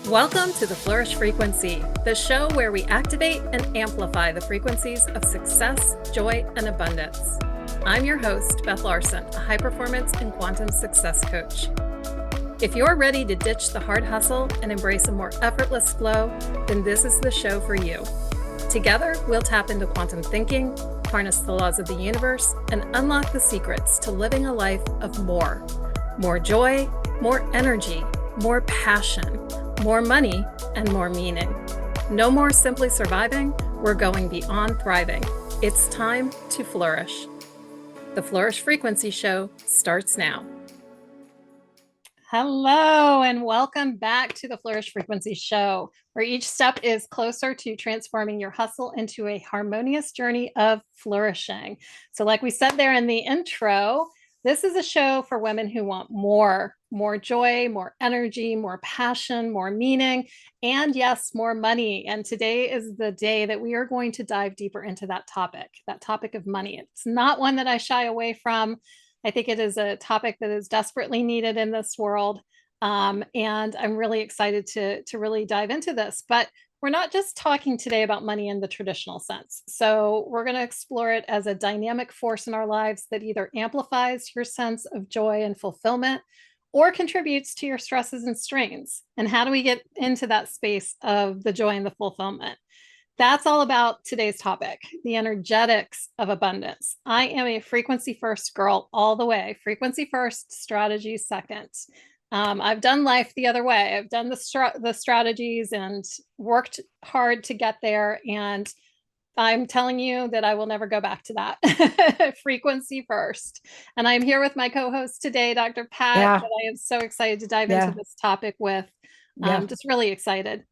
Welcome to the Flourish Frequency, the show where we activate and amplify the frequencies of success, joy, and abundance. I'm your host, Beth Larsen, a high performance and quantum success coach. If you're ready to ditch the hard hustle and embrace a more effortless flow, then this is the show for you. Together, we'll tap into quantum thinking, harness the laws of the universe, and unlock the secrets to living a life of more. More joy, more energy, more passion, more money, and more meaning. No more simply surviving, we're going beyond thriving. It's time to flourish. The Flourish Frequency Show starts now. Hello, and welcome back to the Flourish Frequency Show, where each step is closer to transforming your hustle into a harmonious journey of flourishing. So like we said there in the intro, this is a show for women who want more joy, more energy, more passion, more meaning, and yes, more money. And today is the day that we are going to dive deeper into that topic of money. It's not one that I shy away from. I think it is a topic that is desperately needed in this world. And I'm really excited to really dive into this. But we're not just talking today about money in the traditional sense. So we're going to explore it as a dynamic force in our lives that either amplifies your sense of joy and fulfillment or contributes to your stresses and strains. And how do we get into that space of the joy and the fulfillment? That's all about today's topic, the energetics of abundance. I am a frequency first girl all the way. Frequency first, strategy second. I've done life the other way. I've done the strategies and worked hard to get there. And I'm telling you that I will never go back to that. Frequency first. And I'm here with my co-host today, Dr. Pat, that I am so excited to dive into this topic with. Just really excited.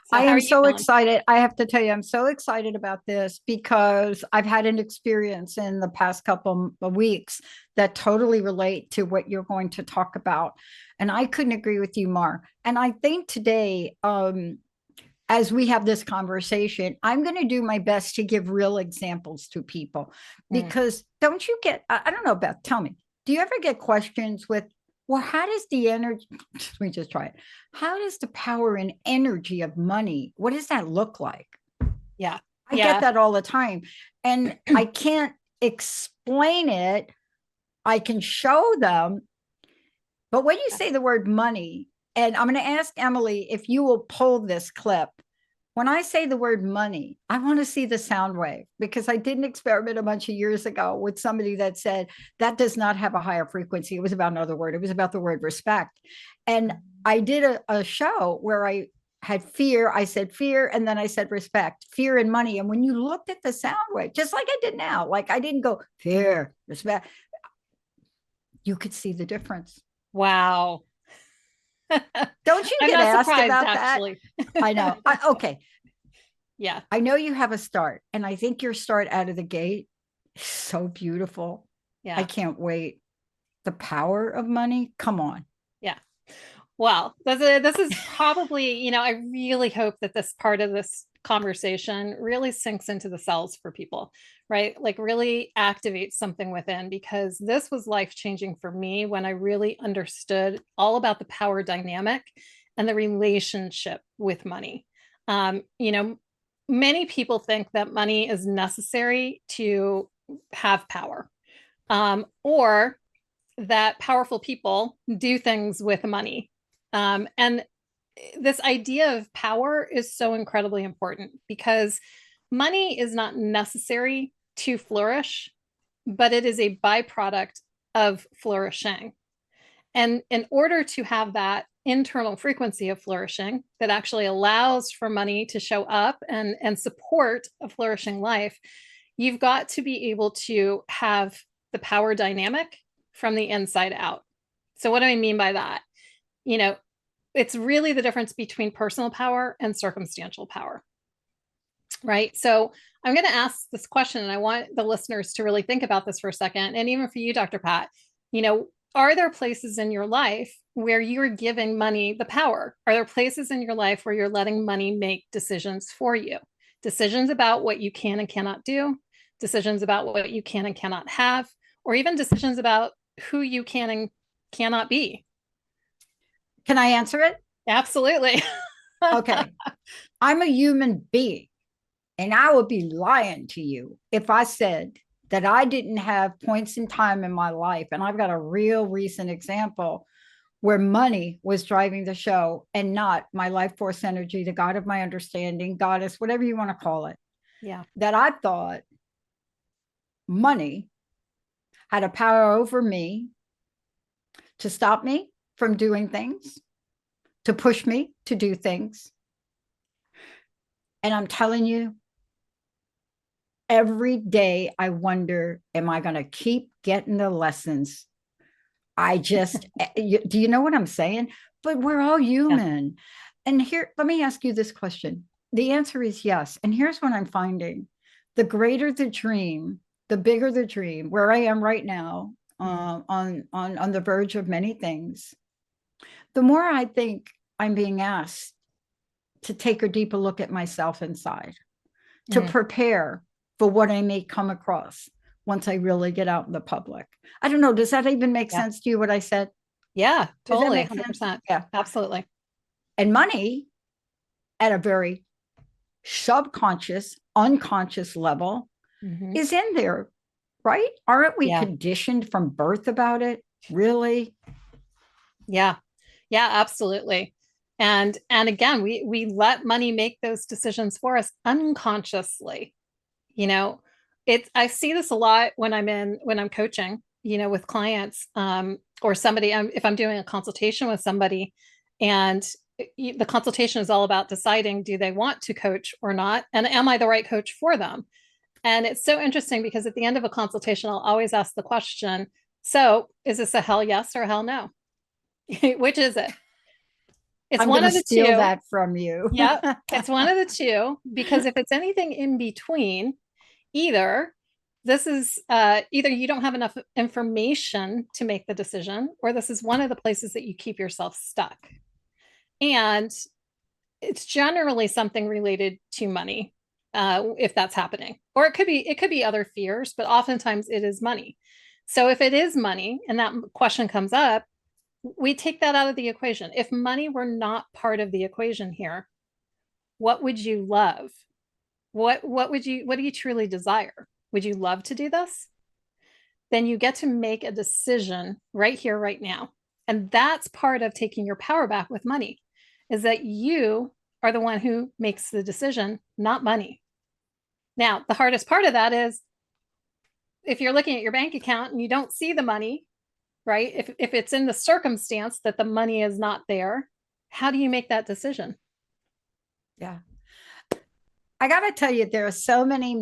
So I am so excited. I have to tell you, I'm so excited about this because I've had an experience in the past couple of weeks that totally relate to what you're going to talk about. And I couldn't agree with you more. And I think today, as we have this conversation, I'm going to do my best to give real examples to people because don't you get, I don't know, Beth, tell me, do you ever get questions with, well, how does the energy, let me just try it. How does the power and energy of money, what does that look like? Yeah. I get that all the time. And I can't explain it. I can show them. But when you say the word money, and I'm going to ask Emily if you will pull this clip. When I say the word money, I want to see the sound wave because I did an experiment a bunch of years ago with somebody that said that does not have a higher frequency. It was about another word. It was about the word respect. And I did a show where I had fear. I said fear, and then I said respect, fear and money. And when you looked at the sound wave, just like I did now, like I didn't go fear, respect, you could see the difference. Wow. Don't you get asked about actually. that? I know. Okay. Yeah. I know you have a start, and I think your start out of the gate is so beautiful. Yeah. I can't wait. The power of money. Come on. Yeah. Well, this is probably, I really hope that this part of this conversation really sinks into the cells for people, right? Like really activates something within, because this was life-changing for me when I really understood all about the power dynamic and the relationship with money. Many people think that money is necessary to have power, or that powerful people do things with money. And this idea of power is so incredibly important because money is not necessary to flourish, but it is a byproduct of flourishing. And in order to have that internal frequency of flourishing that actually allows for money to show up and support a flourishing life, you've got to be able to have the power dynamic from the inside out. So what do I mean by that? It's really the difference between personal power and circumstantial power, right? So I'm going to ask this question, and I want the listeners to really think about this for a second. And even for you, Dr. Pat, are there places in your life where you're giving money the power? Are there places in your life where you're letting money make decisions for you? Decisions about what you can and cannot do, decisions about what you can and cannot have, or even decisions about who you can and cannot be. Can I answer it? Absolutely. Okay. I'm a human being, and I would be lying to you if I said that I didn't have points in time in my life. And I've got a real recent example where money was driving the show and not my life force energy, the God of my understanding, goddess, whatever you want to call it. Yeah. That I thought money had a power over me to stop me from doing things, to push me to do things. And I'm telling you, every day I wonder, am I going to keep getting the lessons? I just, do you know what I'm saying? But we're all Yeah. human. And here, let me ask you this question. The answer is yes. And here's what I'm finding: the greater the dream, the bigger the dream, where I am right now, Mhm. on the verge of many things, the more I think I'm being asked to take a deeper look at myself inside, to Mhm. prepare for what I may come across once I really get out in the public. I don't know. Does that even make Yeah. sense to you, what I said? Yeah, Does that totally. make sense? 100%. Yeah. Absolutely. And money at a very subconscious, unconscious level Mhm. is in there, right? Aren't we Yeah. conditioned from birth about it? Really? Yeah. Yeah, absolutely. And again, we let money make those decisions for us unconsciously. You know, it's I see this a lot when I'm coaching, with clients, or somebody, if I'm doing a consultation with somebody, and the consultation is all about deciding, do they want to coach or not, and am I the right coach for them? And it's so interesting because at the end of a consultation, I'll always ask the question, so is this a hell yes or hell no? Which is it? It's I'm one going to of the steal two. that from you. Yeah, it's one of the two, because if it's anything in between, either either you don't have enough information to make the decision, or this is one of the places that you keep yourself stuck. And it's generally something related to money, if that's happening, or it could be other fears, but oftentimes it is money. So if it is money and that question comes up, we take that out of the equation. If money were not part of the equation here, what would you love? What do you truly desire? Would you love to do this? Then you get to make a decision right here, right now. And that's part of taking your power back with money, is that you are the one who makes the decision, not money. Now, the hardest part of that is if you're looking at your bank account and you don't see the money, right? If it's in the circumstance that the money is not there, how do you make that decision? Yeah. I got to tell you, there are so many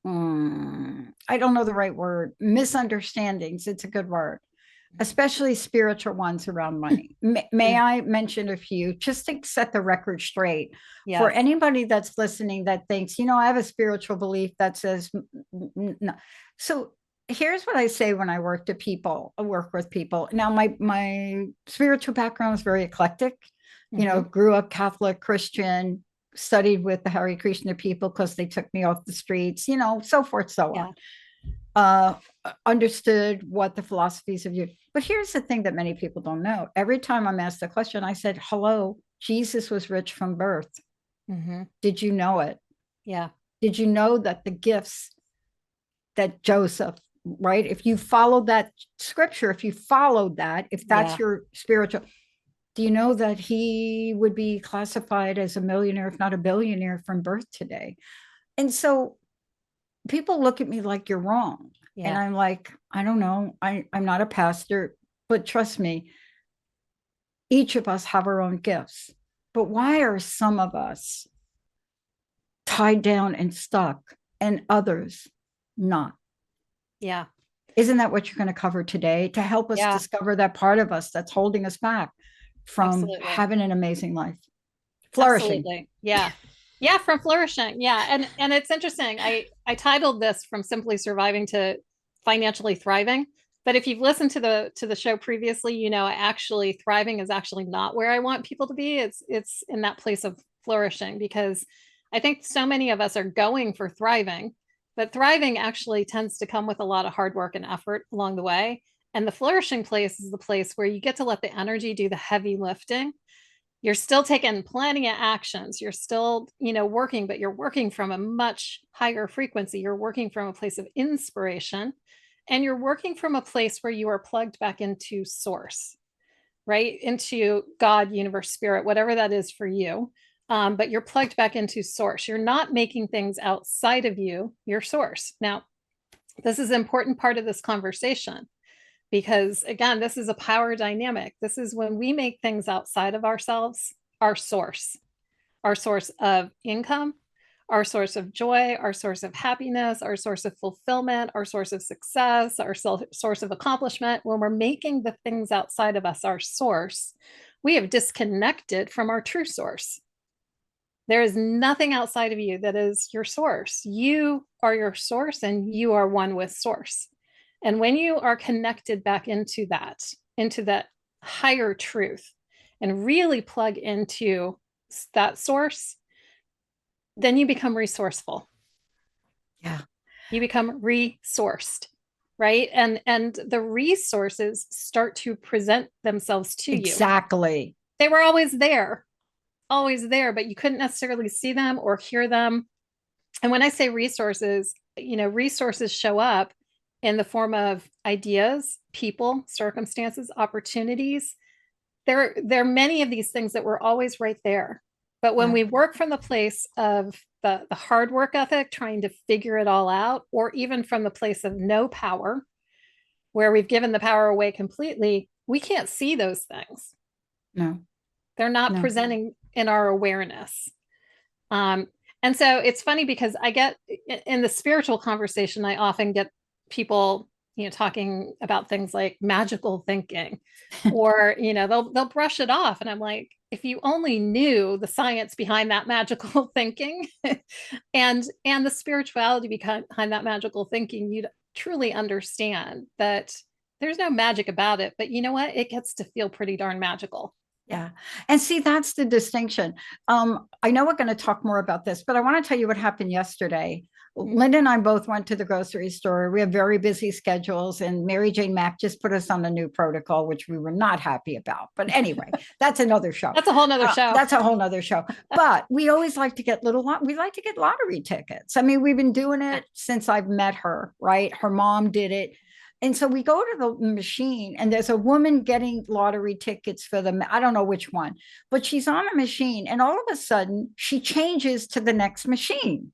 I don't know the right word, misunderstandings. It's a good word, especially spiritual ones around money. May Mm, I mention a few just to set the record straight for yes. anybody that's listening that thinks, I have a spiritual belief that says no. So here's what I say when I work with people. Now, my spiritual background is very eclectic. Hmm. Grew up Catholic, Christian, studied with the Hare Krishna people because they took me off the streets, so forth, so on. Yeah. Understood what the philosophies of you. But here's the thing that many people don't know. Every time I'm asked a question, I said, hello, Jesus was rich from birth. Hmm. Did you know it? Yeah. Did you know that the gifts that Joseph, right? If you followed that scripture, if you followed that, if that's Yeah. your spiritual, do you know that he would be classified as a millionaire, if not a billionaire from birth today? And so people look at me like you're wrong. And Yeah. I'm like, I don't know. I'm not a pastor, but trust me, each of us have our own gifts. But why are some of us tied down and stuck and others not? Yeah. Isn't that what you're going to cover today to help us Yeah. discover that part of us that's holding us back from Absolutely. having an amazing life, flourishing? Absolutely. Yeah. Yeah, from flourishing. Yeah. And it's interesting. I titled this from simply surviving to financially thriving. But if you've listened to the show previously, actually thriving is actually not where I want people to be. It's in that place of flourishing, because I think so many of us are going for thriving, but thriving actually tends to come with a lot of hard work and effort along the way. And the flourishing place is the place where you get to let the energy do the heavy lifting, You're still taking plenty of actions. You're still, working, but you're working from a much higher frequency. You're working from a place of inspiration, and you're working from a place where you are plugged back into source, right? Into God, universe, spirit, whatever that is for you. But you're plugged back into source. You're not making things outside of you, your source. Now, this is an important part of this conversation because, again, this is a power dynamic. This is when we make things outside of ourselves, our source of income, our source of joy, our source of happiness, our source of fulfillment, our source of success, our source of accomplishment. When we're making the things outside of us our source, we have disconnected from our true source. There is nothing outside of you that is your source. You are your source, and you are one with source. And when you are connected back into that higher truth, and really plug into that source, then you become resourceful. Yeah. You become resourced, right? And the resources start to present themselves to you. Exactly. They were always there, but you couldn't necessarily see them or hear them. And when I say resources, resources show up in the form of ideas, people, circumstances, opportunities. There are many of these things that were always right there. But when we work from the place of the hard work ethic, trying to figure it all out, or even from the place of no power, where we've given the power away completely, we can't see those things. No. They're not presenting in our awareness. And so it's funny because I get in the spiritual conversation, I often get people, talking about things like magical thinking, or, they'll brush it off. And I'm like, if you only knew the science behind that magical thinking and the spirituality behind that magical thinking, you'd truly understand that there's no magic about it. But you know what? It gets to feel pretty darn magical. Yeah. And see, that's the distinction. I know we're going to talk more about this, but I want to tell you what happened yesterday. Linda and I both went to the grocery store. We have very busy schedules, and Mary Jane Mack just put us on a new protocol, which we were not happy about. But anyway, that's another show. That's a whole nother show. That's a whole nother show. But we always like to get we like to get lottery tickets. I mean, we've been doing it since I've met her, right? Her mom did it. And so we go to the machine, and there's a woman getting lottery tickets for them. I don't know which one, but she's on a machine, and all of a sudden she changes to the next machine.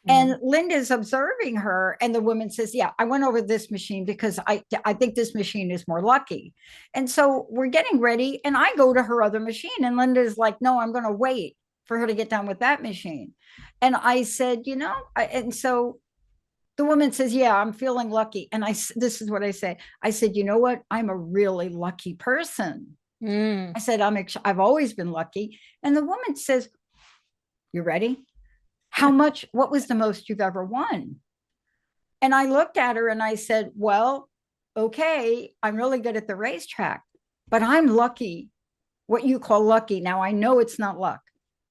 And Linda's observing her, and the woman says, yeah, I went over this machine because I think this machine is more lucky. And so we're getting ready, and I go to her other machine, and Linda's like, no, I'm going to wait for her to get done with that machine. And I said, and so the woman says, yeah, I'm feeling lucky. And this is what I say. I said, you know what? I'm a really lucky person. I said, I've always been lucky. And the woman says, you ready? How much, what was the most you've ever won? And I looked at her and I said, well, okay, I'm really good at the racetrack, but I'm lucky, what you call lucky. Now I know it's not luck.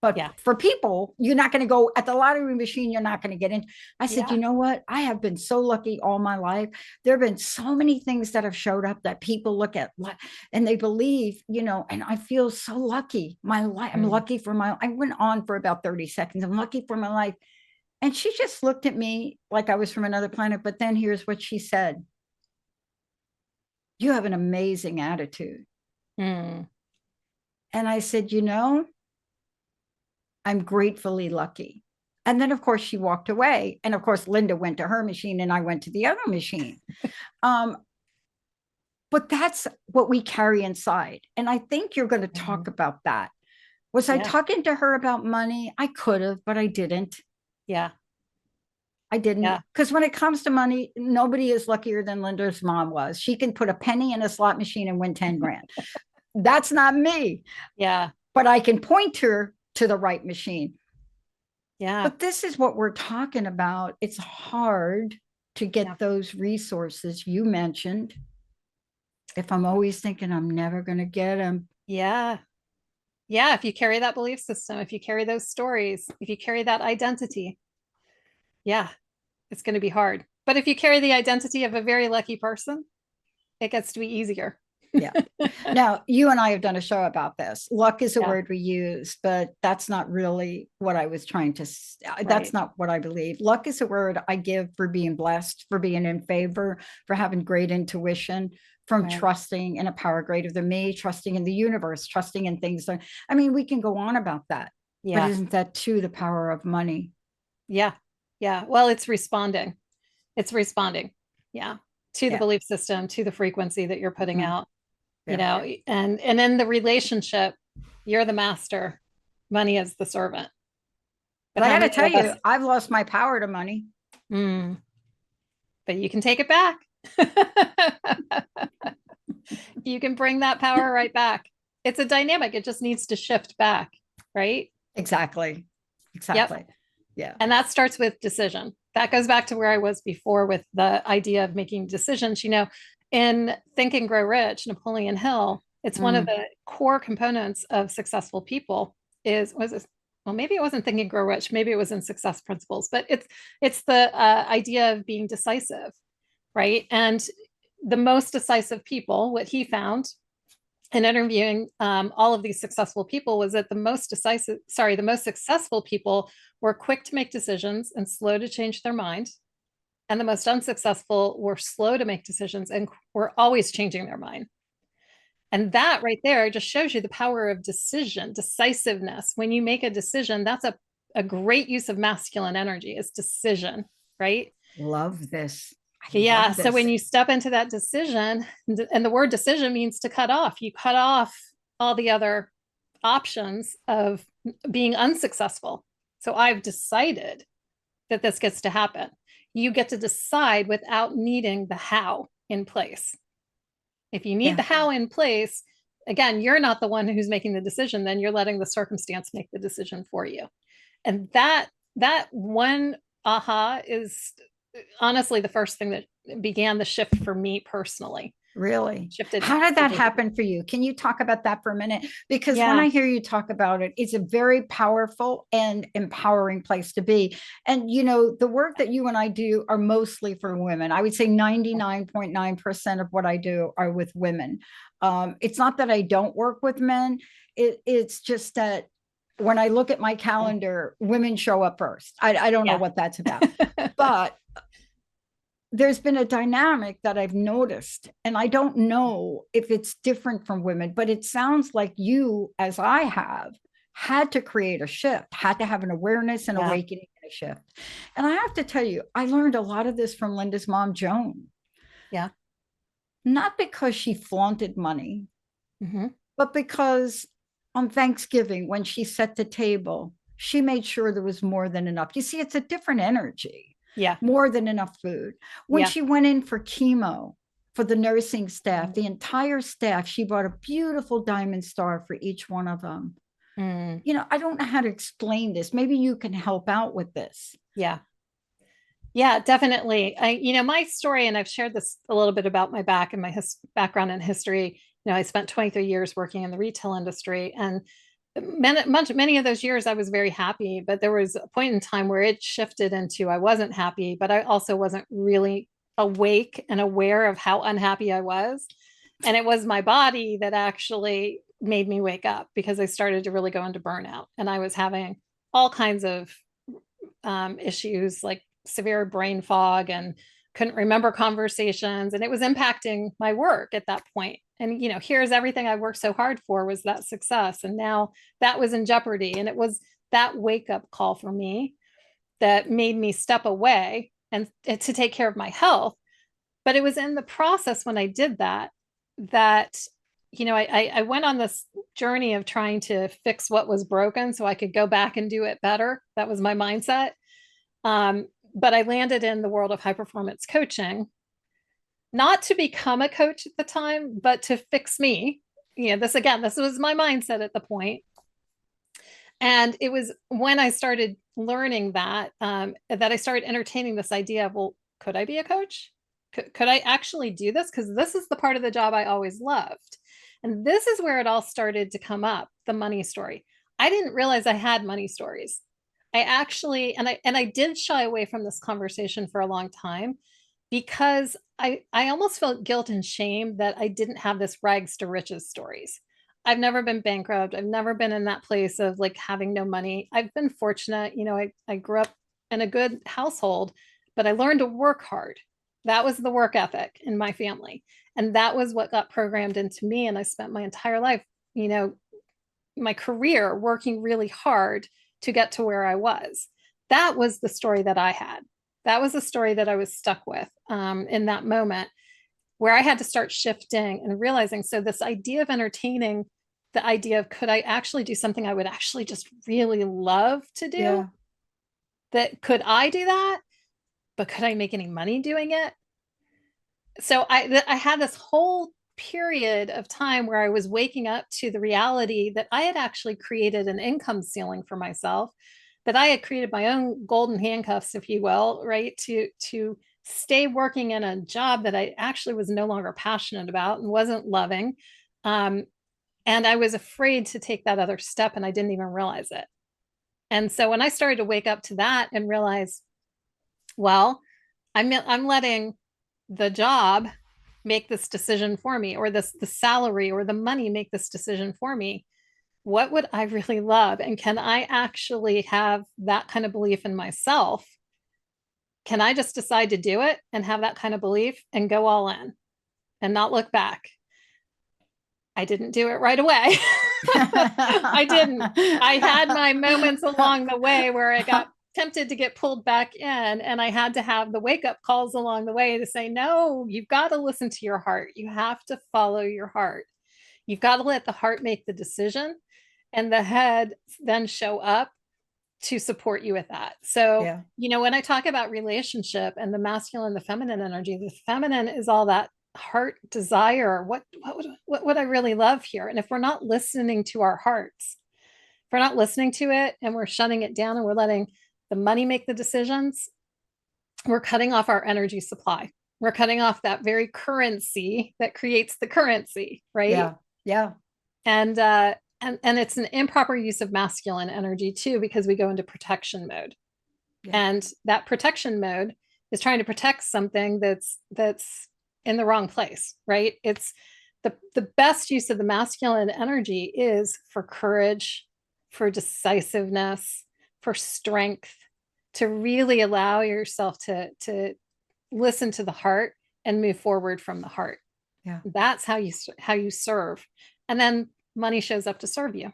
But for people, you're not going to go at the lottery machine. You're not going to get in. I said, you know what? I have been so lucky all my life. There have been so many things that have showed up that people look at and they believe, and I feel so lucky. My life, I'm lucky for I went on for about 30 seconds. I'm lucky for my life. And she just looked at me like I was from another planet. But then here's what she said. You have an amazing attitude. And I said, I'm gratefully lucky. And then, of course, she walked away. And of course, Linda went to her machine and I went to the other machine. But that's what we carry inside. And I think you're going to talk about that. Was I talking to her about money? I could have, but I didn't. Yeah. I didn't. Because when it comes to money, nobody is luckier than Linda's mom was. She can put a penny in a slot machine and win 10 grand. That's not me. Yeah. But I can point her to the right machine. Yeah. But this is what we're talking about. It's hard to get those resources you mentioned. If I'm always thinking I'm never going to get them. Yeah. Yeah. If you carry that belief system, if you carry those stories, if you carry that identity, it's going to be hard. But if you carry the identity of a very lucky person, it gets to be easier. Yeah. Now, you and I have done a show about this. Luck is a Yeah, word we use, but that's not really what I was trying to, that's right, not what I believe. Luck is a word I give for being blessed, for being in favor, for having great intuition, from right. trusting in a power greater than me, trusting in the universe, trusting in things that, I mean, we can go on about that, but Yeah, isn't that too the power of money? yeah, yeah. Well, it's responding. It's responding. Yeah. To the Yeah. belief system, to the frequency that you're putting Mhm. out, Yeah. and in the relationship, you're the master, money is the servant. But But I how got to many tell of you, us, I've lost my power to money. mm, but you can take it back. You can bring that power right back. It's a dynamic. It just needs to shift back, right? Exactly. Yep. Exactly. Yeah. And that starts with decision. That goes back to where I was before with the idea of making decisions. In Think and Grow Rich, Napoleon Hill, it's one of Mm. the core components of successful people is was it, well, maybe it wasn't Think and Grow Rich, maybe it was in Success Principles, but it's the idea of being decisive, right? And the most decisive people, what he found in interviewing all of these successful people was that the most successful people were quick to make decisions and slow to change their mind. And the most unsuccessful were slow to make decisions and were always changing their mind. And that right there just shows you the power of decision, decisiveness. When you make a decision, that's a great use of masculine energy is decision, right? Love this. I Yeah. love So when this. you step into that decision, and the word decision means to cut off, you cut off all the other options of being unsuccessful. So I've decided that this gets to happen. You get to decide without needing the how in place. If you need Yeah. the how in place, again, you're not the one who's making the decision, then you're letting the circumstance make the decision for you. And that one aha is honestly the first thing that began the shift for me personally. Really? Shifted How did that everything. happen for you? Can you talk about that for a minute? Because when Yeah. I hear you talk about it, it's a very powerful and empowering place to be. And, the work that you and I do are mostly for women. I would say 99.9% of what I do are with women. It's not that I don't work with men, it's just that when I look at my Yeah. calendar, women show up first. I don't know Yeah. what that's about. But there's been a dynamic that I've noticed, and I don't know if it's different from women, but it sounds like you, as I have, had to create a shift, had to have an awareness and Yeah. awakening and a shift. And I have to tell you, I learned a lot of this from Linda's mom, Joan, Yeah. not because she flaunted money, Mm-hmm. but because on Thanksgiving, when she set the table, she made sure there was more than enough. You see, it's a different energy, Yeah. more than enough food. When Yeah. she went in for chemo for the nursing staff, the entire staff, she bought a beautiful diamond star for each one of them. Mm. I don't know how to explain this. Maybe you can help out with this. Yeah. Yeah, definitely. My story, and I've shared this a little bit about my background in history. I spent 23 years working in the retail industry, and many of those years I was very happy, but there was a point in time where it shifted into I wasn't happy, but I also wasn't really awake and aware of how unhappy I was. And it was my body that actually made me wake up because I started to really go into burnout, and I was having all kinds of issues like severe brain fog and couldn't remember conversations, and it was impacting my work at that point. And here's everything I worked so hard for was that success, and now that was in jeopardy. And it was that wake up call for me that made me step away and to take care of my health. But it was in the process when I did that I went on this journey of trying to fix what was broken so I could go back and do it better. That was my mindset. But I landed in the world of high performance coaching, not to become a coach at the time, but to fix me. This was my mindset at the point. And it was when I started learning that I started entertaining this idea of, well, could I be a coach? Could I actually do this? Because this is the part of the job I always loved. And this is where it all started to come up, the money story. I didn't realize I had money stories. I actually, and I did shy away from this conversation for a long time because I almost felt guilt and shame that I didn't have this rags to riches stories. I've never been bankrupt. I've never been in that place of like having no money. I've been fortunate. I grew up in a good household, but I learned to work hard. That was the work ethic in my family. And that was what got programmed into me. And I spent my entire life, you know, my career working really hard to get to where I was. That was the story that I had. That was the story that I was stuck with in that moment, where I had to start shifting and realizing. So, this idea of entertaining, the idea of could I actually do something I would actually just really love to do? Yeah. That could I do that? But could I make any money doing it? So I had this whole period of time where I was waking up to the reality that I had actually created an income ceiling for myself, that I had created my own golden handcuffs, if you will, right? To stay working in a job that I actually was no longer passionate about and wasn't loving. Um, and I was afraid to take that other step and I didn't even realize it. And so when I started to wake up to that and realize, well, I'm letting the job make this decision for me, or the salary or the money make this decision for me. What would I really love? And can I actually have that kind of belief in myself? Can I just decide to do it and have that kind of belief and go all in and not look back? I didn't do it right away. I didn't. I had my moments along the way where I got tempted to get pulled back in, and I had to have the wake up calls along the way to say, no, you've got to listen to your heart. You have to follow your heart. You've got to let the heart make the decision and the head then show up to support you with that. So, Yeah. when I talk about relationship and the masculine, the feminine energy, the feminine is all that heart desire. What would I really love here? And if we're not listening to our hearts, if we're not listening to it and we're shutting it down and we're letting the money make the decisions, we're cutting off our energy supply. We're cutting off that very currency that creates the currency, right? Yeah. Yeah. And and it's an improper use of masculine energy too, because we go into protection mode. Yeah. And that protection mode is trying to protect something that's in the wrong place, right? It's the best use of the masculine energy is for courage, for decisiveness, for strength, to really allow yourself to listen to the heart and move forward from the heart. Yeah. That's how you serve. And then money shows up to serve you.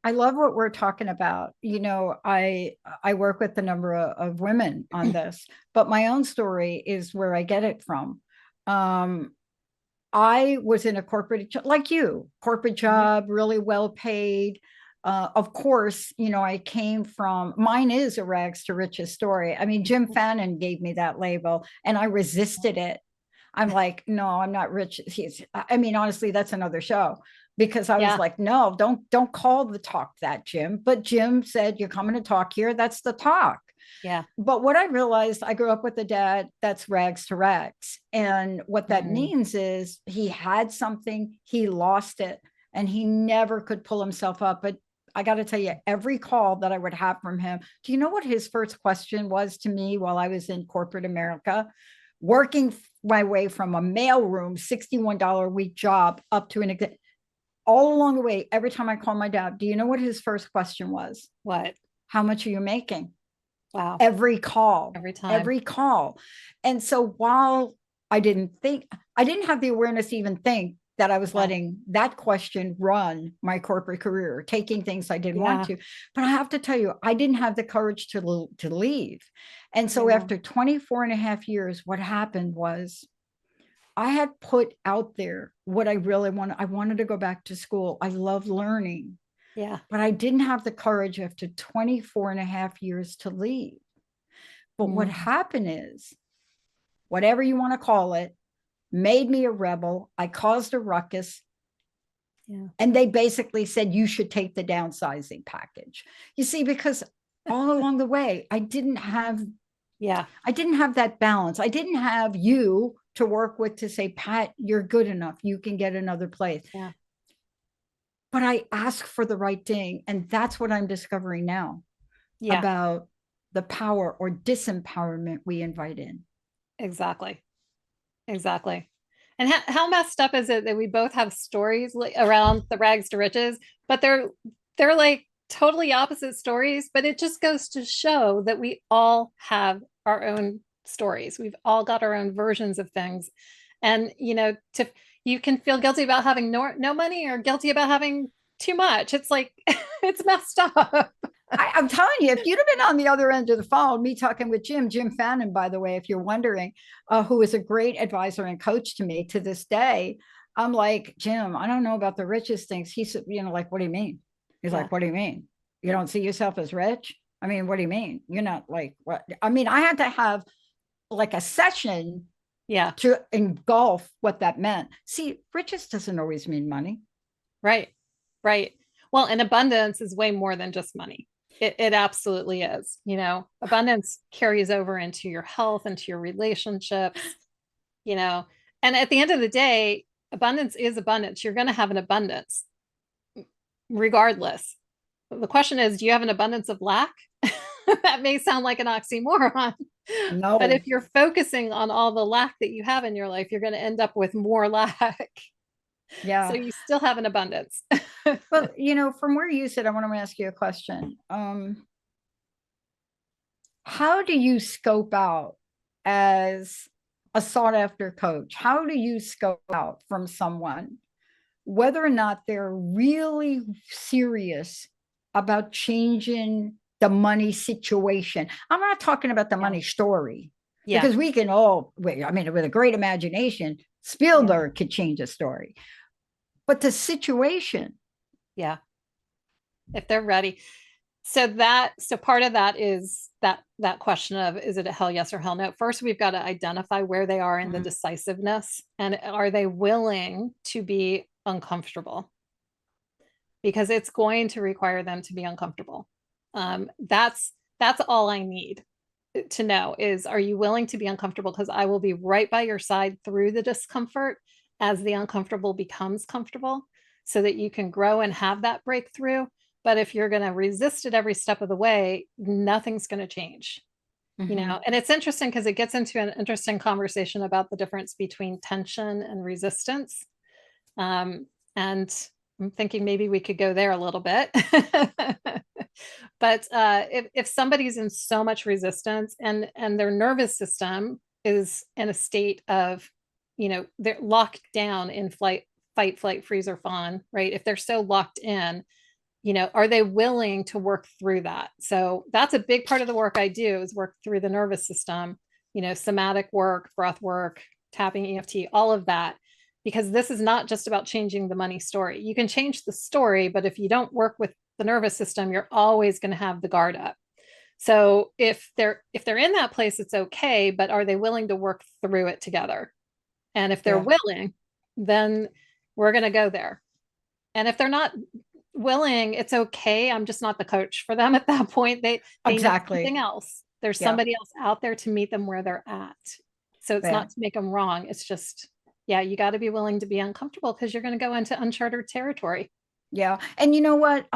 I love what we're talking about. I work with a number of women on this, but my own story is where I get it from. I was in a like you, corporate job, really well paid. Of course, I came from, mine is a rags to riches story. I mean, Jim Fannin gave me that label and I resisted it. I'm like, no, I'm not rich. I mean, honestly, that's another show because I was Yeah. like, no, don't call the talk that, Jim. But Jim said, you're coming to talk here. That's the talk. Yeah. But what I realized, I grew up with a dad that's rags to rags. And what that Mm. means is he had something, he lost it, and he never could pull himself up. But I got to tell you, every call that I would have from him, do you know what his first question was to me while I was in corporate America? Working my way from a mailroom $61 a week job up to all along the way, every time I called my dad, do you know what his first question was? What? How much are you making? Wow. Every call, Every time. every call. And so while I didn't have the awareness to even think that I was letting that question run my corporate career, taking things I didn't want to. But I have to tell you, I didn't have the courage to leave. And so after 24 and a half years, what happened was I had put out there what I really wanted. I wanted to go back to school. I love learning. Yeah. But I didn't have the courage after 24 and a half years to leave. But what happened is, whatever you want to call it, made me a rebel. I caused a ruckus. Yeah. And they basically said, you should take the downsizing package. You see, because all along the way, I didn't have that balance. I didn't have you to work with to say, Pat, you're good enough. You can get another place. Yeah. But I asked for the right thing. And that's what I'm discovering now about the power or disempowerment we invite in. Exactly. Exactly. And how messed up is it that we both have stories around the rags to riches, but they're like totally opposite stories, but it just goes to show that we all have our own stories. We've all got our own versions of things. And to you can feel guilty about having no money or guilty about having too much. It's like it's messed up. I'm telling you, if you'd have been on the other end of the phone, me talking with Jim Fannin, by the way, if you're wondering, who is a great advisor and coach to me to this day, I'm like, Jim, I don't know about the richest things. He said, like, what do you mean? He's Yeah. like, what do you mean? You don't see yourself as rich? I mean, what do you mean? You're not like, what? I mean, I had to have like a session Yeah. to engulf what that meant. See, riches doesn't always mean money. Right. Right. Well, and abundance is way more than just money. It absolutely is. Abundance carries over into your health, into your relationships, you know. And at the end of the day, abundance is abundance. You're going to have an abundance regardless. The question is, do you have an abundance of lack? That may sound like an oxymoron. But No. if you're focusing on all the lack that you have in your life, you're going to end up with more lack. So Yeah. you still have an abundance. Well, from where you sit, I want to ask you a question. How do you scope out as a sought after coach? How do you scope out from someone whether or not they're really serious about changing the money situation? I'm not talking about the Yeah. money story, Yeah. because we can all, I mean, with a great imagination, Spielberg could change a story, but the situation. Yeah. If they're ready. So part of that is that question of, is it a hell yes or hell no? First, we've got to identify where they are in the decisiveness, and are they willing to be uncomfortable? Because it's going to require them to be uncomfortable. That's all I need to know is, are you willing to be uncomfortable? Because I will be right by your side through the discomfort as the uncomfortable becomes comfortable, so that you can grow and have that breakthrough. But if you're going to resist it every step of the way, nothing's going to change. And it's interesting because it gets into an interesting conversation about the difference between tension and resistance. And I'm thinking maybe we could go there a little bit. But if somebody's in so much resistance, and their nervous system is in a state of, they're locked down in fight, flight, freeze, or fawn, right? If they're so locked in, are they willing to work through that? So that's a big part of the work I do, is work through the nervous system, somatic work, breath work, tapping, EFT, all of that. Because this is not just about changing the money story. You can change the story, but if you don't work with the nervous system, you're always going to have the guard up. So if they're in that place, it's okay, but are they willing to work through it together? And if they're willing, then we're going to go there. And if they're not willing, it's okay. I'm just not the coach for them at that point. They need something else. There's somebody else out there to meet them where they're at. So it's not to make them wrong. It's just, you got to be willing to be uncomfortable, because you're going to go into uncharted territory. Yeah. And you know what?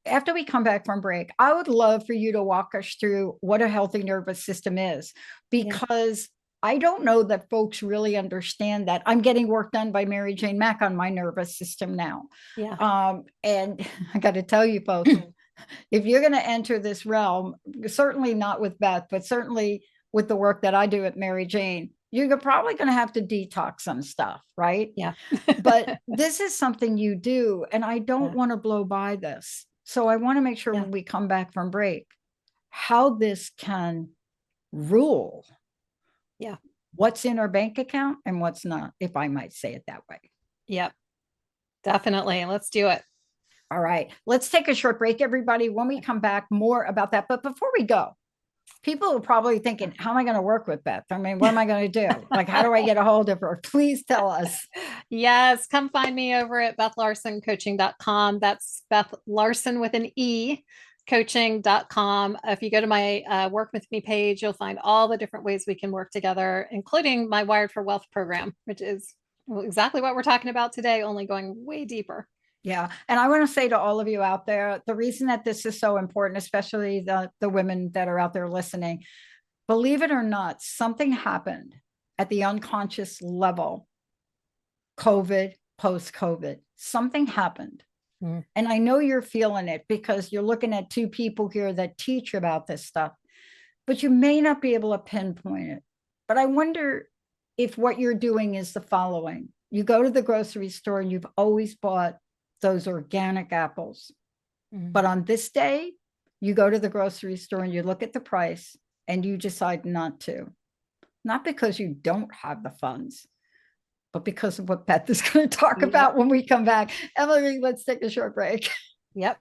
After we come back from break, I would love for you to walk us through what a healthy nervous system is, because I don't know that folks really understand that. I'm getting work done by Mary Jane Mack on my nervous system now. Yeah. And I got to tell you, folks, if you're going to enter this realm, certainly not with Beth, but certainly with the work that I do at Mary Jane, you're probably going to have to detox some stuff, right? Yeah. But this is something you do, and I don't want to blow by this. So I want to make sure when we come back from break, how this can rule what's in our bank account and what's not, if I might say it that way. Yep. Definitely. Let's do it. All right. Let's take a short break, everybody. When we come back, more about that. But before we go, people are probably thinking, how am I going to work with Beth? I mean, what am I going to do? Like, how do I get a hold of her? Please tell us. Yes. Come find me over at BethLarsenCoaching.com. That's Beth Larsen with an E, coaching.com. If you go to my Work With Me page, you'll find all the different ways we can work together, including my Wired for Wealth program, which is exactly what we're talking about today, only going way deeper. Yeah. And I want to say to all of you out there, the reason that this is so important, especially the women that are out there listening, believe it or not, something happened at the unconscious level, COVID, post-COVID, something happened. And I know you're feeling it because you're looking at two people here that teach about this stuff, but you may not be able to pinpoint it. But I wonder if what you're doing is the following. You go to the grocery store and you've always bought those organic apples. But on this day, you go to the grocery store and you look at the price and you decide not to. Not because you don't have the funds, but because of what Beth is going to talk about when we come back. Emily, let's take a short break. Yep.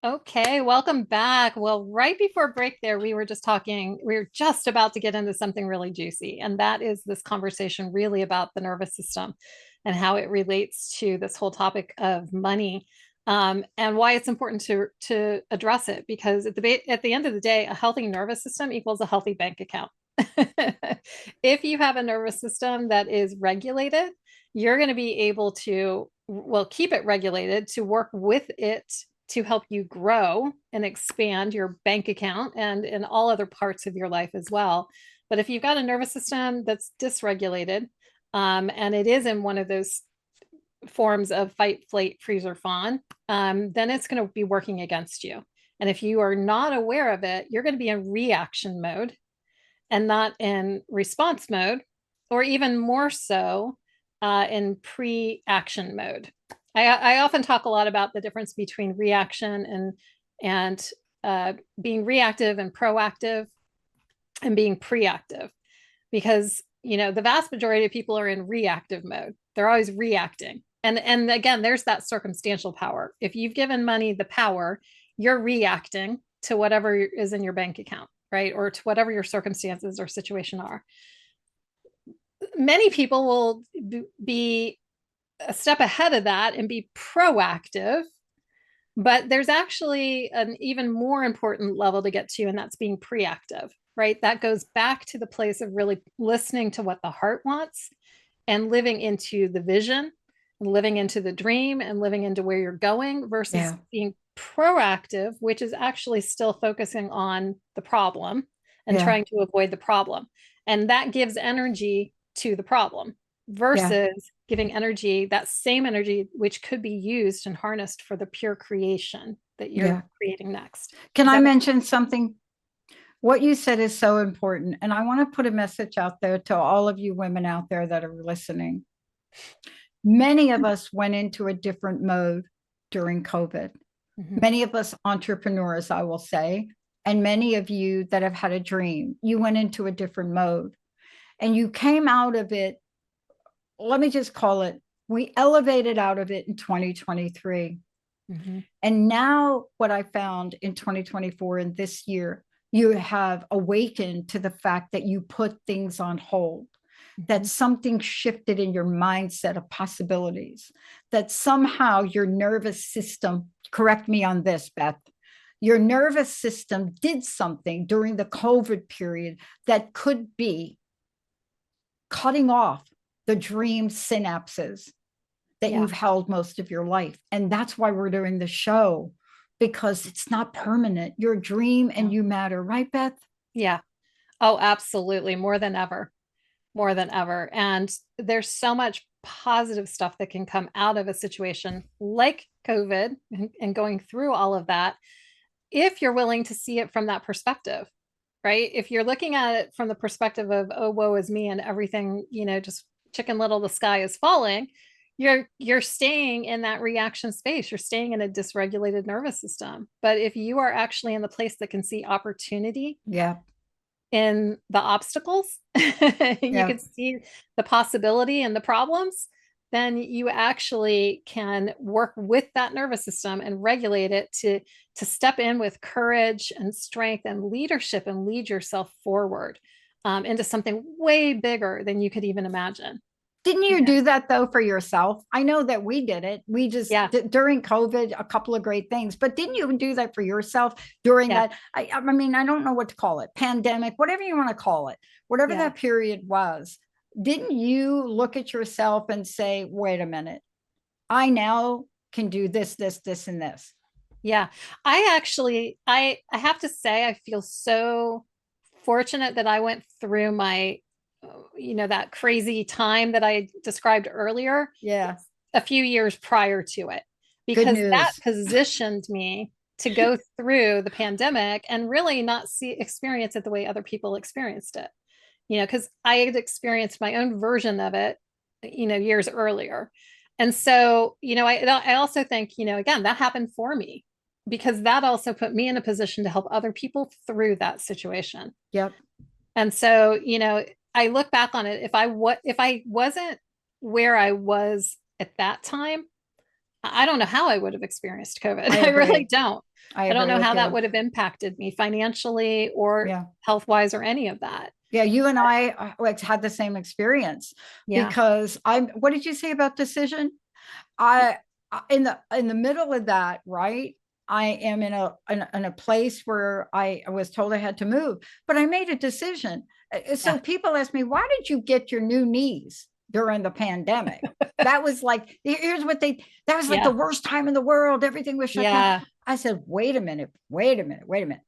Okay, welcome back. Well, right before break there, we were just about to get into something really juicy, and that is this conversation really about the nervous system and how it relates to this whole topic of money, and why it's important to address it, because at the end of the day, a healthy nervous system equals a healthy bank account. If you have a nervous system that is regulated, you're going to be able to, well, keep it regulated, to work with it to help you grow and expand your bank account and in all other parts of your life as well. But if you've got a nervous system that's dysregulated, and it is in one of those forms of fight, flight, freeze, or fawn, then it's going to be working against you. And if you are not aware of it, you're going to be in reaction mode and not in response mode, or even more so in pre-action mode. I often talk a lot about the difference between reaction and being reactive and proactive and being preactive, because the vast majority of people are in reactive mode. They're always reacting. And again, there's that circumstantial power. If you've given money the power, you're reacting to whatever is in your bank account, right? Or to whatever your circumstances or situation are. Many people will be a step ahead of that and be proactive, but there's actually an even more important level to get to, and that's being preactive, right? That goes back to the place of really listening to what the heart wants and living into the vision, living into the dream, and living into where you're going, versus being proactive, which is actually still focusing on the problem and trying to avoid the problem. And that gives energy to the problem versus giving energy, that same energy, which could be used and harnessed for the pure creation that you're creating next. Can I mention something? What you said is so important. And I want to put a message out there to all of you women out there that are listening. Many of us went into a different mode during COVID. Many of us entrepreneurs, I will say, and many of you that have had a dream, you went into a different mode and you came out of it. Let me just call it, we elevated out of it in 2023. And now what I found in 2024 and this year, you have awakened to the fact that you put things on hold, that something shifted in your mindset of possibilities, that somehow your nervous system, correct me on this, Beth, your nervous system did something during the COVID period that could be cutting off the dream synapses that you've held most of your life. And that's why we're doing the show, because it's not permanent. Your dream and you matter, right, Beth? Yeah. Oh, absolutely. More than ever. More than ever. And there's so much positive stuff that can come out of a situation like COVID and going through all of that, if you're willing to see it from that perspective, right? If you're looking at it from the perspective of, oh, woe is me and everything, just chicken little, the sky is falling, you're staying in that reaction space. You're staying in a dysregulated nervous system. But if you are actually in the place that can see opportunity in the obstacles, you can see the possibility and the problems, then you actually can work with that nervous system and regulate it to step in with courage and strength and leadership and lead yourself forward into something way bigger than you could even imagine. Didn't you do that though for yourself? I know that we did it. We just during COVID, a couple of great things, but didn't you do that for yourself during that? I mean, I don't know what to call it, pandemic, whatever you want to call it, whatever that period was. Didn't you look at yourself and say, wait a minute, I now can do this, this, this, and this. Yeah. I have to say, I feel so fortunate that I went through my, that crazy time that I described earlier Yeah. a few years prior to it, Good because that news. positioned me to go through the pandemic and really not experience it the way other people experienced it. Because I had experienced my own version of it, years earlier. And so, I also think, again, that happened for me because that also put me in a position to help other people through that situation. Yep. And so, I look back on it. If I wasn't where I was at that time, I don't know how I would have experienced COVID. I I really agree. don't. I I don't agree know with how that you. would have impacted me financially or Yeah. health wise or any of that. Yeah, you and I like had the same experience Yeah. because what did you say about decision? In the middle of that, right? I am in a place where I was told I had to move, but I made a decision. So Yeah. people ask me, why did you get your new knees during the pandemic? That was like, here's what that was like the Yeah. worst time in the world. Everything was shut down. Yeah. I said, wait a minute, wait a minute, wait a minute.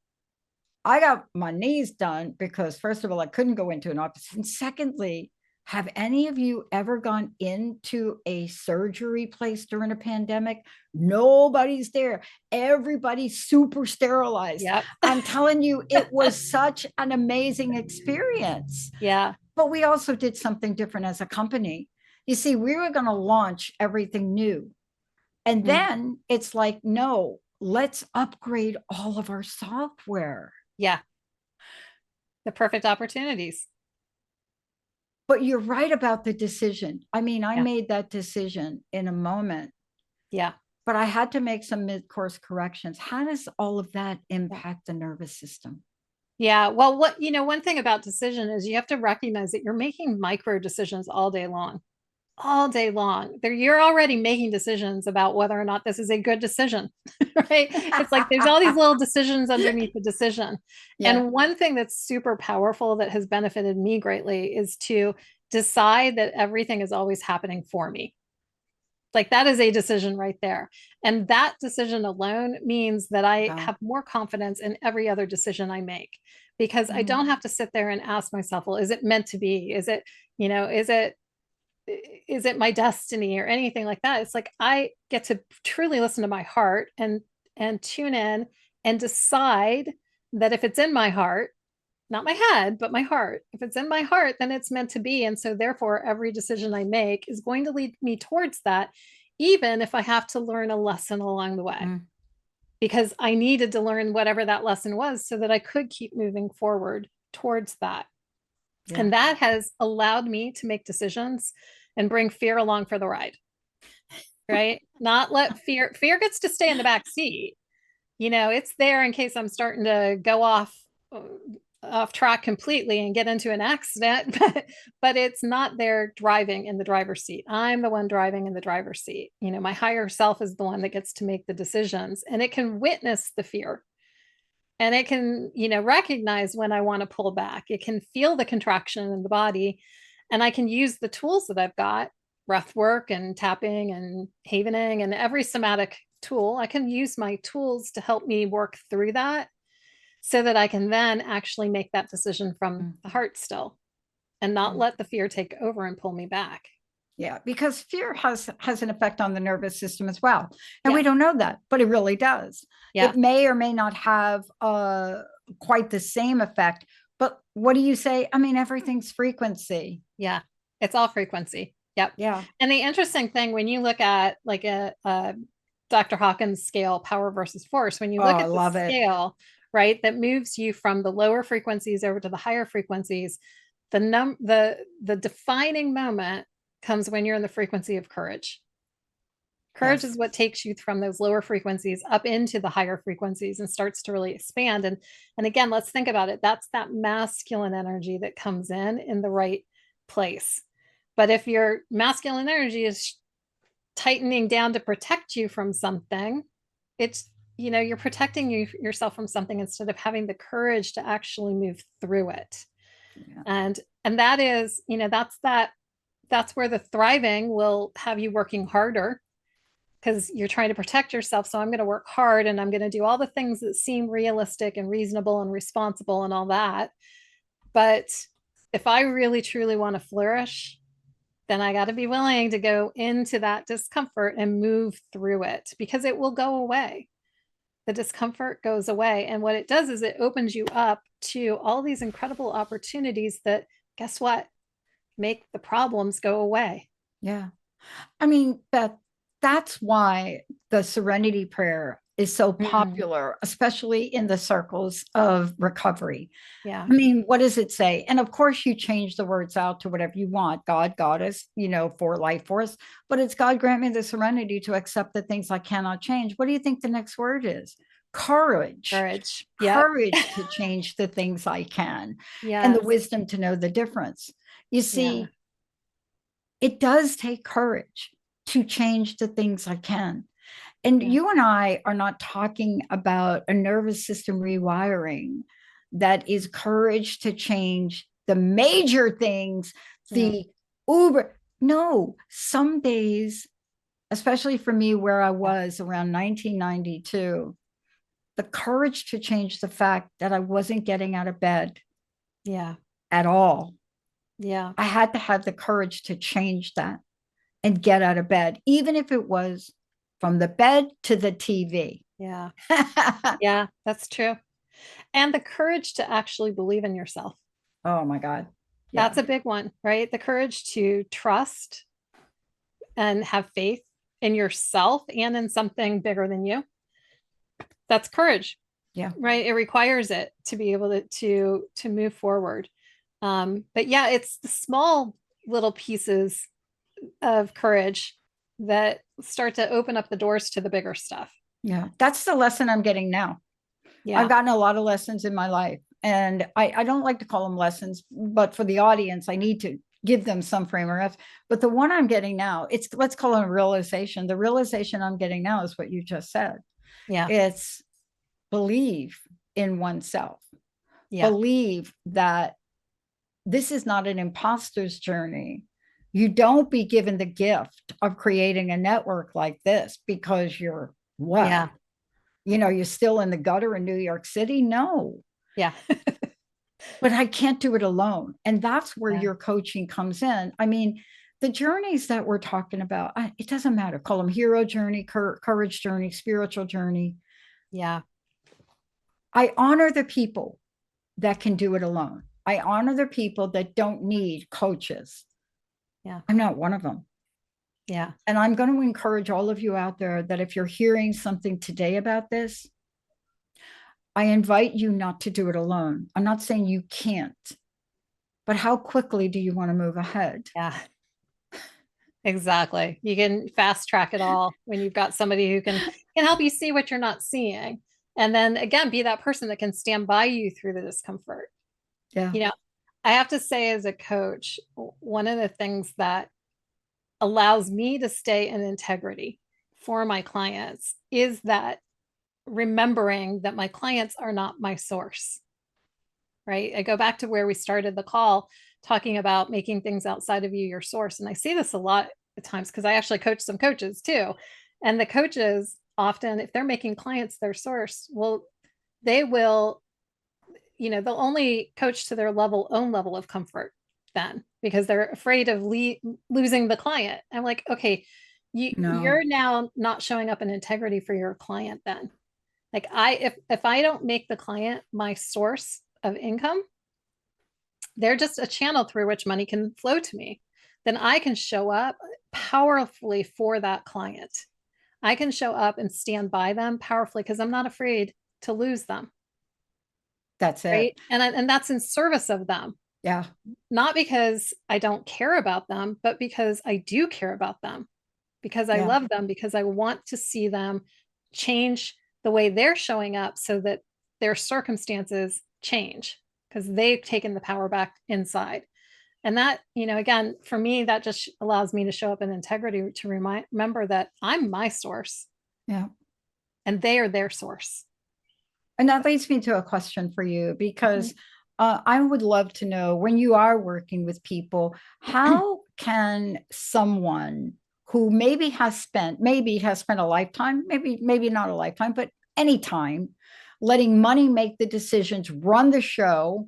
I got my knees done because, first of all, I couldn't go into an office. And secondly, have any of you ever gone into a surgery place during a pandemic? Nobody's there. Everybody's super sterilized. Yep. I'm telling you, it was such an amazing experience. Yeah. But we also did something different as a company. You see, we were going to launch everything new. And Mm. then it's like, no, let's upgrade all of our software. Yeah. The perfect opportunities. But you're right about the decision. I mean, I Yeah. made that decision in a moment, Yeah. but I had to make some mid-course corrections. How does all of that Yeah. impact the nervous system? Yeah. Well, one thing about decision is you have to recognize that you're making micro decisions all day long. You're already making decisions about whether or not this is a good decision, right? It's like there's all these little decisions underneath the decision. Yeah. And one thing that's super powerful that has benefited me greatly is to decide that everything is always happening for me. Like that is a decision right there. And that decision alone means that I Wow. have more confidence in every other decision I make because I Mm. don't have to sit there and ask myself, well, is it meant to be? Is it my destiny or anything like that? It's like I get to truly listen to my heart and tune in and decide that if it's in my heart, not my head, but my heart, if it's in my heart, then it's meant to be. And so therefore every decision I make is going to lead me towards that, even if I have to learn a lesson along the way, Mm. because I needed to learn whatever that lesson was so that I could keep moving forward towards that. Yeah. And that has allowed me to make decisions and bring fear along for the ride, right? Not let fear gets to stay in the back seat. It's there in case I'm starting to go off track completely and get into an accident, but it's not there driving in the driver's seat. I'm the one driving in the driver's seat. My higher self is the one that gets to make the decisions, and it can witness the fear. And it can, recognize when I want to pull back. It can feel the contraction in the body. And I can use the tools that I've got, breath work and tapping and havening and every somatic tool. I can use my tools to help me work through that so that I can then actually make that decision from Mm. the heart still and not Mm. let the fear take over and pull me back. Yeah, because fear has an effect on the nervous system as well. And Yeah. we don't know that, but it really does. Yeah. It may or may not have quite the same effect. But what do you say? I mean, everything's frequency. Yeah. It's all frequency. Yep. Yeah. And the interesting thing when you look at like a Dr. Hawkins scale, power versus force, when you Oh, look I at the love it. scale, right, that moves you from the lower frequencies over to the higher frequencies, the defining moment comes when you're in the frequency of courage. Courage Yes. is what takes you from those lower frequencies up into the higher frequencies and starts to really expand. And again, let's think about it. That's that masculine energy that comes in the right place. But if your masculine energy is tightening down to protect you from something, it's you're protecting yourself from something instead of having the courage to actually move through it. Yeah. And that is, that's where the thriving will have you working harder because you're trying to protect yourself. So I'm going to work hard and I'm going to do all the things that seem realistic and reasonable and responsible and all that. But if I really truly want to flourish, then I got to be willing to go into that discomfort and move through it because it will go away. The discomfort goes away. And what it does is it opens you up to all these incredible opportunities that, guess what, make the problems go away. Yeah. I mean, Beth, that's why the serenity prayer is so popular, especially in the circles of recovery. Yeah. I mean, what does it say? And of course, you change the words out to whatever you want, God, Goddess, for life force, but it's God grant me the serenity to accept the things I cannot change. What do you think the next word is? Courage. Courage. Yep. Courage to change the things I can, and the Yes. wisdom to know the difference. You Yeah. see, it does take courage to change the things I can. And Yeah. you and I are not talking about a nervous system rewiring that is courage to change the major things, Yeah. the uber. No, some days, especially for me, where I was around 1992, the courage to change the fact that I wasn't getting out of bed Yeah. at all. Yeah. I had to have the courage to change that and get out of bed, even if it was from the bed to the TV. Yeah. Yeah. That's true. And the courage to actually believe in yourself. Oh my God. Yeah. That's a big one, right? The courage to trust and have faith in yourself and in something bigger than you. That's courage, Yeah. right? It requires it to be able to move forward. But yeah, it's the small little pieces of courage that start to open up the doors to the bigger stuff. Yeah. That's the lesson I'm getting now. I've Yeah. gotten a lot of lessons in my life, and I don't like to call them lessons, but for the audience, I need to give them some frame of reference. But the one I'm getting now, it's, let's call it a realization. The realization I'm getting now is what you just said. Yeah. It's believe in oneself, Yeah. believe that this is not an imposter's journey. You don't be given the gift of creating a network like this because you're what? Yeah. You're still in the gutter in New York City? No, Yeah. but I can't do it alone. And that's where Yeah. your coaching comes in. I mean, the journeys that we're talking about, it doesn't matter. Call them hero journey, courage journey, spiritual journey. Yeah. I honor the people that can do it alone. I honor the people that don't need coaches. Yeah. I'm not one of them. Yeah. And I'm going to encourage all of you out there that if you're hearing something today about this, I invite you not to do it alone. I'm not saying you can't, but how quickly do you want to move ahead? Yeah. Exactly. You can fast track it all when you've got somebody who can help you see what you're not seeing. And then again, be that person that can stand by you through the discomfort. Yeah. You know, I have to say as a coach, one of the things that allows me to stay in integrity for my clients is that remembering that my clients are not my source, right? I go back to where we started the call talking about making things outside of you your source. And I see this a lot of times because I actually coach some coaches too. And the coaches often, if they're making clients their source, well, they will, they'll only coach to their own level of comfort then because they're afraid of losing the client. I'm like, okay, No. you're now not showing up in integrity for your client then. Like if I don't make the client my source of income, they're just a channel through which money can flow to me. Then I can show up powerfully for that client. I can show up and stand by them powerfully because I'm not afraid to lose them. That's it. Right. And that's in service of them. Yeah. Not because I don't care about them, but because I do care about them, because I Yeah. love them, because I want to see them change the way they're showing up so that their circumstances change because they've taken the power back inside. And that, again, for me, that just allows me to show up in integrity to remember that I'm my source Yeah. and they are their source. And that leads me to a question for you because Mhm. I would love to know when you are working with people, how can someone who maybe has spent a lifetime, maybe not a lifetime, but any time, letting money make the decisions, run the show,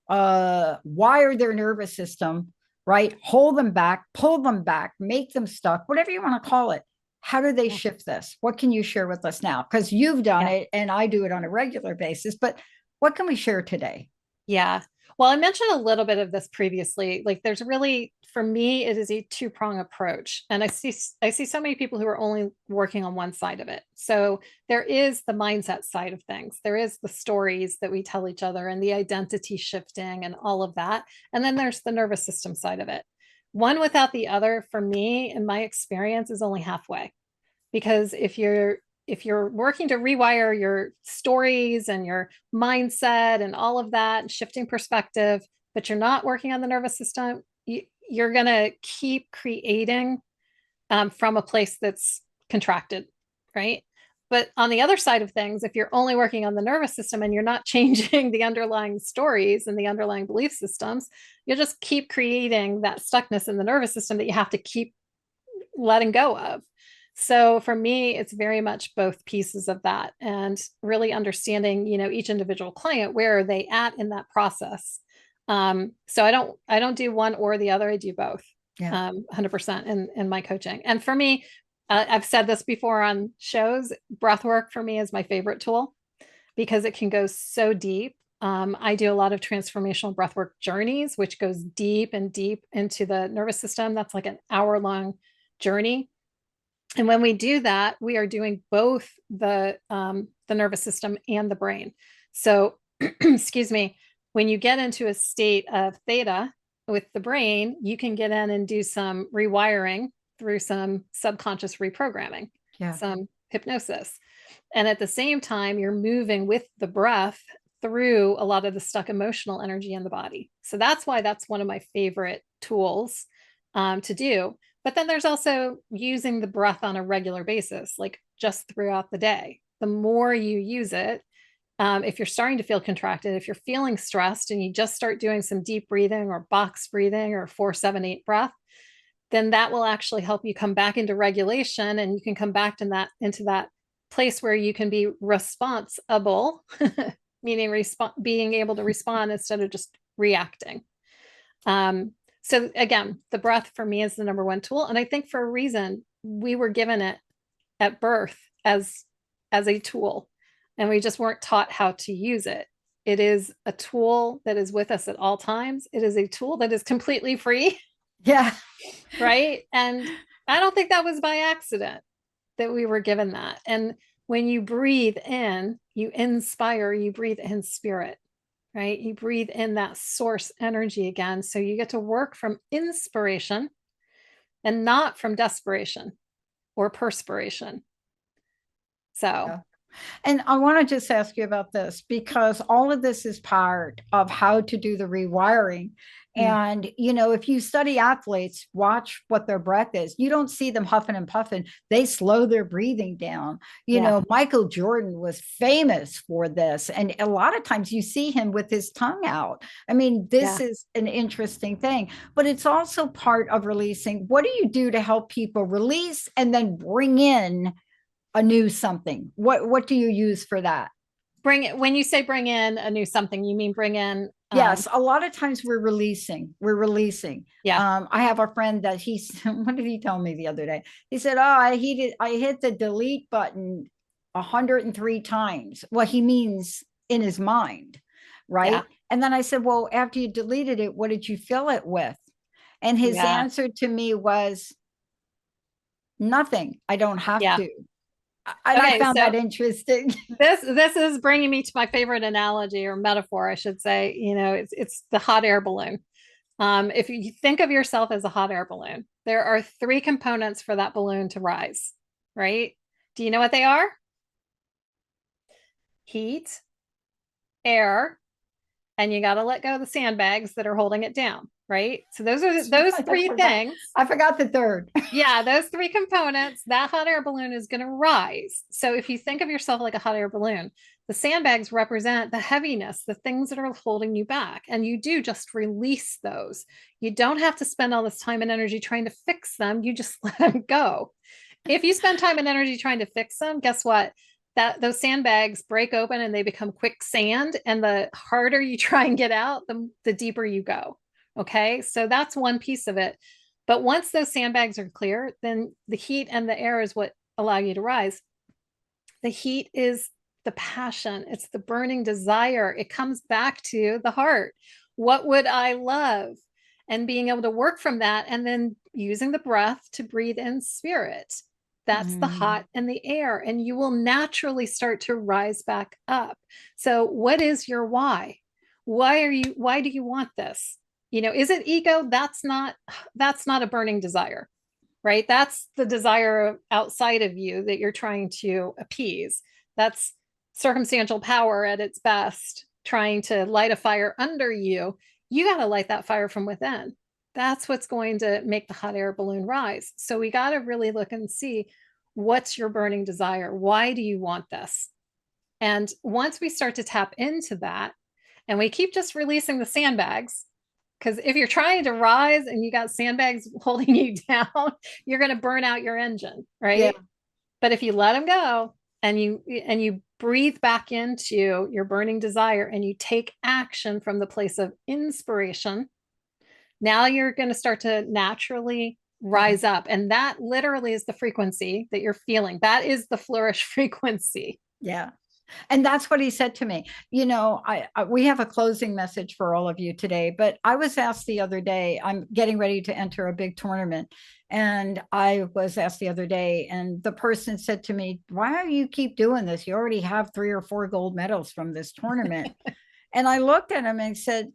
wire their nervous system, right? Hold them back, pull them back, make them stuck, whatever you want to call it. How do they Yeah. shift this? What can you share with us now? Because you've done Yeah. it and I do it on a regular basis, but what can we share today? Yeah. Well, I mentioned a little bit of this previously. Like there's really, for me, it is a two-prong approach. And I see so many people who are only working on one side of it. So there is the mindset side of things. There is the stories that we tell each other and the identity shifting and all of that. And then there's the nervous system side of it. One without the other, for me, in my experience, is only halfway. Because if you're working to rewire your stories and your mindset and all of that and shifting perspective, but you're not working on the nervous system, you're going to keep creating from a place that's contracted, right? But on the other side of things, if you're only working on the nervous system and you're not changing the underlying stories and the underlying belief systems, you'll just keep creating that stuckness in the nervous system that you have to keep letting go of. So for me, it's very much both pieces of that and really understanding, each individual client, where are they at in that process. So I don't do one or the other. I do both, Yeah. 100% in my coaching. And for me, I've said this before on shows, breath work for me is my favorite tool because it can go so deep. I do a lot of transformational breathwork journeys, which goes deep and deep into the nervous system. That's like an hour-long journey. And when we do that, we are doing both the nervous system and the brain. So, excuse me, when you get into a state of theta with the brain, you can get in and do some rewiring through some subconscious reprogramming, Yeah. some hypnosis. And at the same time, you're moving with the breath through a lot of the stuck emotional energy in the body. So that's why that's one of my favorite tools to do. But then there's also using the breath on a regular basis, like just throughout the day. The more you use it, if you're starting to feel contracted, if you're feeling stressed and you just start doing some deep breathing or box breathing or 4-7-8 breath, then that will actually help you come back into regulation and you can come back into that place where you can be responsible, meaning being able to respond instead of just reacting. So again, the breath for me is the number one tool. And I think for a reason, we were given it at birth as a tool, and we just weren't taught how to use it. It is a tool that is with us at all times. It is a tool that is completely free, Yeah. right? And I don't think that was by accident that we were given that. And when you breathe in, you inspire, you breathe in spirit, right? You breathe in that source energy again. So you get to work from inspiration and not from desperation or perspiration. So, Yeah. And I want to just ask you about this because all of this is part of how to do the rewiring. mm, And, if you study athletes, watch what their breath is. You don't see them huffing and puffing. They slow their breathing down. yeah, Michael Jordan was famous for this. And a lot of times you see him with his tongue out. I mean, this yeah. is an interesting thing, but it's also part of releasing. What do you do to help people release and then bring in a new something? What do you use for that? Bring it when you say bring in a new something, you mean bring in Yes, a lot of times we're releasing. yeah, I have a friend that he's what did he tell me the other day? He said, oh, I hit the delete button 103 times. Well, he means in his mind, yeah, right? And then I said, well, after you deleted it, what did you fill it with? And his yeah, answer to me was nothing. I don't have yeah. to. And I Okay, found so that interesting. this is bringing me to my favorite analogy or metaphor, I should say. It's the hot air balloon. If you think of yourself as a hot air balloon, there are three components for that balloon to rise, right? Do you know what they are? Heat, air, and you got to let go of the sandbags that are holding it down. right? So those three things. I forgot the third. Yeah, those three components, that hot air balloon is going to rise. So if you think of yourself like a hot air balloon, the sandbags represent the heaviness, the things that are holding you back. And you do just release those. You don't have to spend all this time and energy trying to fix them. You just let them go. If you spend time and energy trying to fix them, guess what? That those sandbags break open and they become quicksand. And the harder you try and get out, the deeper you go. Okay. So that's one piece of it. But once those sandbags are clear, then the heat and the air is what allow you to rise. The heat is the passion, it's the burning desire. It comes back to the heart. What would I love? And being able to work from that and then using the breath to breathe in spirit. That's the hot and the air. And you will naturally start to rise back up. So, what is your why? Why do you want this? Is it ego? That's not a burning desire, right? That's the desire outside of you that you're trying to appease. That's circumstantial power at its best, trying to light a fire under you. You got to light that fire from within. That's what's going to make the hot air balloon rise. So we got to really look and see, what's your burning desire? Why do you want this? And once we start to tap into that, and we keep just releasing the sandbags, because if you're trying to rise and you got sandbags holding you down, you're going to burn out your engine, right? Yeah. But if you let them go and you breathe back into your burning desire and you take action from the place of inspiration, now you're going to start to naturally rise up. And that literally is the frequency that you're feeling. That is the flourish frequency. Yeah. And that's what he said to me. We have a closing message for all of you today, but I was asked the other day, I'm getting ready to enter a big tournament. And I was asked the other day, and the person said to me, why do you keep doing this? You already have 3 or 4 gold medals from this tournament. And I looked at him and said,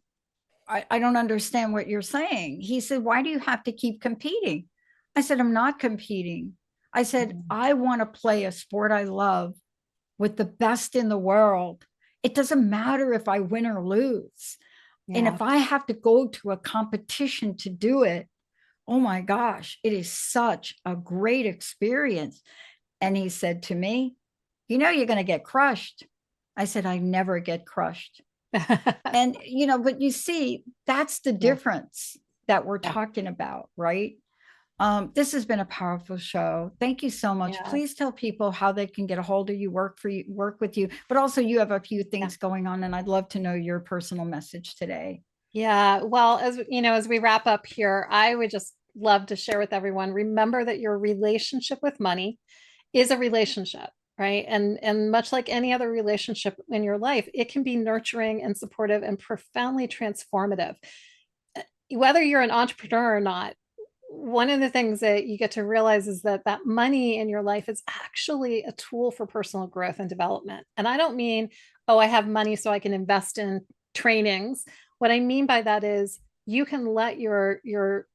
I don't understand what you're saying. He said, why do you have to keep competing? I said, I'm not competing. I said, I want to play a sport I love with the best in the world. It doesn't matter if I win or lose. Yeah. And if I have to go to a competition to do it, oh my gosh, it is such a great experience. And he said to me, you're going to get crushed. I said, I never get crushed. And, but you see, that's the difference that we're talking about, right? This has been a powerful show. Thank you so much. Yeah. Please tell people how they can get a hold of you, work with you, but also you have a few things going on, and I'd love to know your personal message today. Yeah. Well, as we wrap up here, I would just love to share with everyone, remember that your relationship with money is a relationship, right? And much like any other relationship in your life, it can be nurturing and supportive and profoundly transformative. Whether you're an entrepreneur or not, one of the things that you get to realize is that money in your life is actually a tool for personal growth and development. And I don't mean, oh, I have money so I can invest in trainings. What I mean by that is you can let your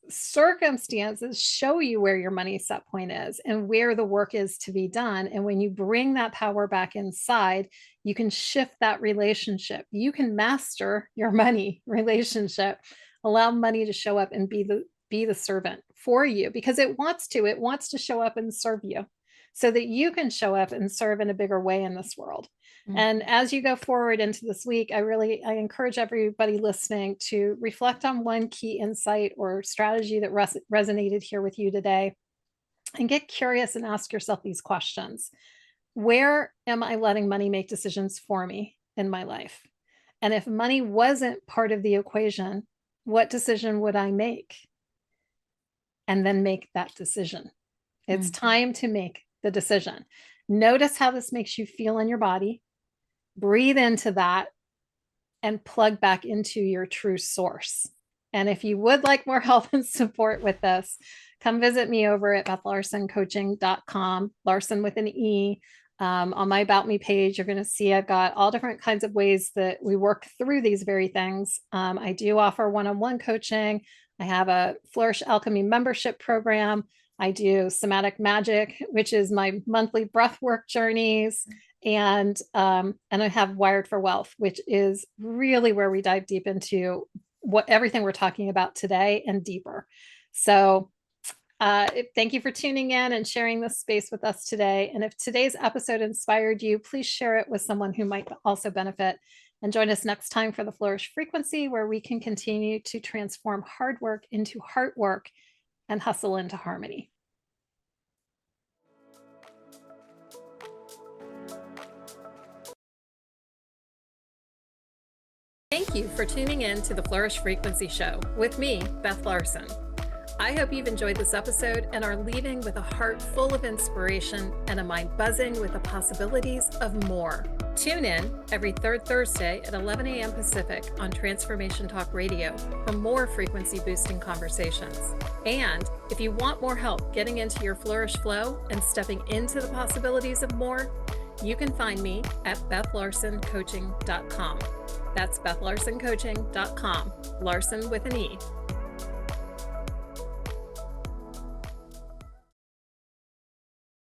circumstances show you where your money set point is and where the work is to be done. And when you bring that power back inside, you can shift that relationship. You can master your money relationship, allow money to show up and be the servant for you, because it wants to show up and serve you so that you can show up and serve in a bigger way in this world. Mm-hmm. And as you go forward into this week, I encourage everybody listening to reflect on one key insight or strategy that resonated here with you today, and get curious and ask yourself these questions. Where am I letting money make decisions for me in my life? And if money wasn't part of the equation, what decision would I make? And then make that decision. It's time to make the decision. Notice how this makes you feel in your body. Breathe into that and plug back into your true source. And if you would like more help and support with this, come visit me over at BethLarsenCoaching.com, Larsen with an E. On my About Me page, you're going to see I've got all different kinds of ways that we work through these very things. I do offer one-on-one coaching. I have a Flourish Alchemy membership program. I do somatic magic, which is my monthly breathwork journeys. And I have Wired for Wealth, which is really where we dive deep into everything we're talking about today and deeper. So thank you for tuning in and sharing this space with us today. And if today's episode inspired you, please share it with someone who might also benefit. And join us next time for the Flourish Frequency, where we can continue to transform hard work into heart work and hustle into harmony. Thank you for tuning in to the Flourish Frequency Show with me, Beth Larsen. I hope you've enjoyed this episode and are leaving with a heart full of inspiration and a mind buzzing with the possibilities of more. Tune in every third Thursday at 11 a.m. Pacific on Transformation Talk Radio for more frequency boosting conversations. And if you want more help getting into your Flourish flow and stepping into the possibilities of more, you can find me at BethLarsenCoaching.com. That's BethLarsenCoaching.com, Larsen with an E.